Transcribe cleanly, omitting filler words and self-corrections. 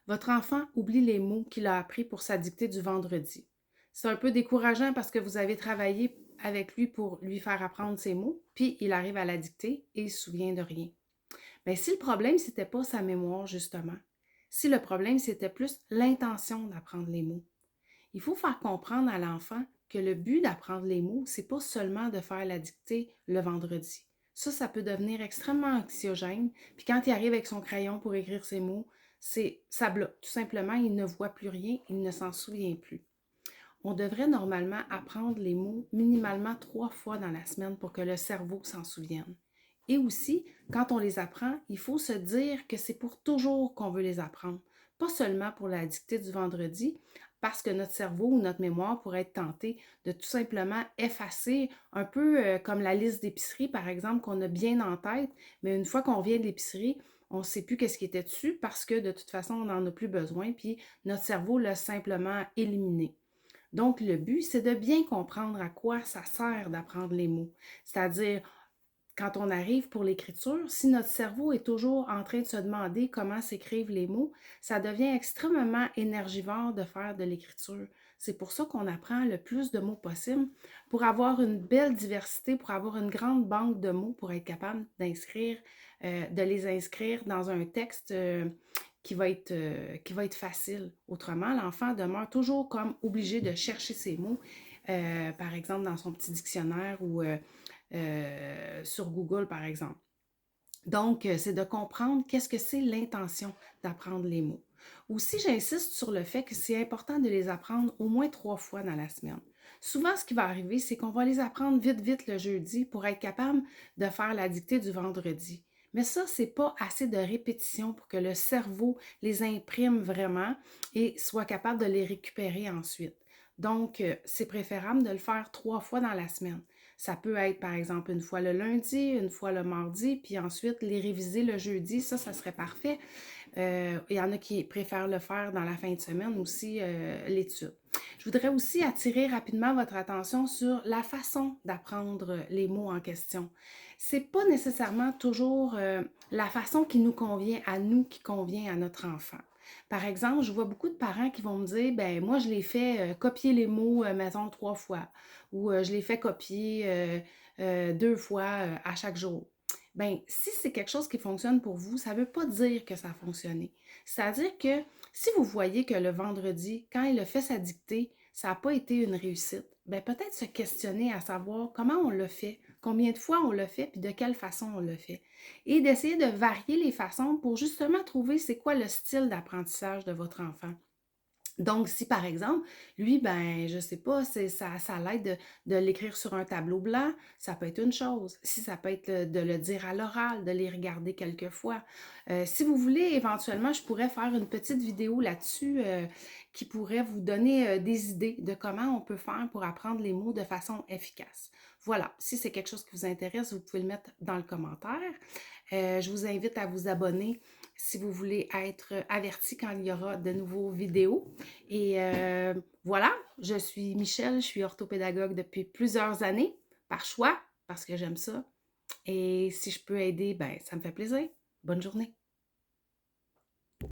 Votre enfant oublie les mots qu'il a appris pour sa dictée du vendredi. C'est un peu décourageant parce que vous avez travaillé avec lui pour lui faire apprendre ses mots, puis il arrive à la dictée et il se souvient de rien. Mais si le problème, c'était pas sa mémoire, justement, si le problème, c'était plus l'intention d'apprendre les mots, il faut faire comprendre à l'enfant que le but d'apprendre les mots, c'est pas seulement de faire la dictée le vendredi. Ça peut devenir extrêmement anxiogène. Puis quand il arrive avec son crayon pour écrire ses mots, ça bloque. Tout simplement, il ne voit plus rien, il ne s'en souvient plus. On devrait normalement apprendre les mots minimalement 3 fois dans la semaine pour que le cerveau s'en souvienne. Et aussi, quand on les apprend, il faut se dire que c'est pour toujours qu'on veut les apprendre, pas seulement pour la dictée du vendredi, parce que notre cerveau ou notre mémoire pourrait être tenté de tout simplement effacer, un peu comme la liste d'épicerie, par exemple, qu'on a bien en tête, mais une fois qu'on revient de l'épicerie, on ne sait plus qu'est-ce qui était dessus parce que de toute façon, on n'en a plus besoin, puis notre cerveau l'a simplement éliminé. Donc, le but, c'est de bien comprendre à quoi ça sert d'apprendre les mots. C'est-à-dire, quand on arrive pour l'écriture, si notre cerveau est toujours en train de se demander comment s'écrivent les mots, ça devient extrêmement énergivore de faire de l'écriture. C'est pour ça qu'on apprend le plus de mots possible pour avoir une belle diversité, pour avoir une grande banque de mots, pour être capable de les inscrire dans un texte qui va être facile. Autrement, l'enfant demeure toujours comme obligé de chercher ses mots, par exemple dans son petit dictionnaire ou sur Google, par exemple. Donc, c'est de comprendre qu'est-ce que c'est l'intention d'apprendre les mots. Aussi, j'insiste sur le fait que c'est important de les apprendre au moins 3 fois dans la semaine. Souvent, ce qui va arriver, c'est qu'on va les apprendre vite, vite le jeudi pour être capable de faire la dictée du vendredi. Mais ça, c'est pas assez de répétition pour que le cerveau les imprime vraiment et soit capable de les récupérer ensuite. Donc, c'est préférable de le faire 3 fois dans la semaine. Ça peut être, par exemple, une fois le lundi, une fois le mardi, puis ensuite les réviser le jeudi. Ça serait parfait. Il y en a qui préfèrent le faire dans la fin de semaine aussi, l'étude. Je voudrais aussi attirer rapidement votre attention sur la façon d'apprendre les mots en question. C'est pas nécessairement toujours la façon qui nous convient à nous, qui convient à notre enfant. Par exemple, je vois beaucoup de parents qui vont me dire, ben moi je les fais copier les mots, mettons 3 fois, ou je les fais copier 2 fois à chaque jour. Ben, si c'est quelque chose qui fonctionne pour vous, ça ne veut pas dire que ça a fonctionné. C'est-à-dire que si vous voyez que le vendredi, quand il a fait sa dictée, ça n'a pas été une réussite, ben peut-être se questionner à savoir comment on l'a fait, combien de fois on l'a fait, puis de quelle façon on l'a fait. Et d'essayer de varier les façons pour justement trouver c'est quoi le style d'apprentissage de votre enfant. Donc, si par exemple, lui, ben, je sais pas, ça l'aide de l'écrire sur un tableau blanc, ça peut être une chose. Si ça peut être de le dire à l'oral, de les regarder quelques fois. Si vous voulez, éventuellement, je pourrais faire une petite vidéo là-dessus qui pourrait vous donner des idées de comment on peut faire pour apprendre les mots de façon efficace. Voilà, si c'est quelque chose qui vous intéresse, vous pouvez le mettre dans le commentaire. Je vous invite à vous abonner si vous voulez être averti quand il y aura de nouveaux vidéos. Et voilà, je suis Michelle, je suis orthopédagogue depuis plusieurs années, par choix, parce que j'aime ça. Et si je peux aider, ben ça me fait plaisir. Bonne journée.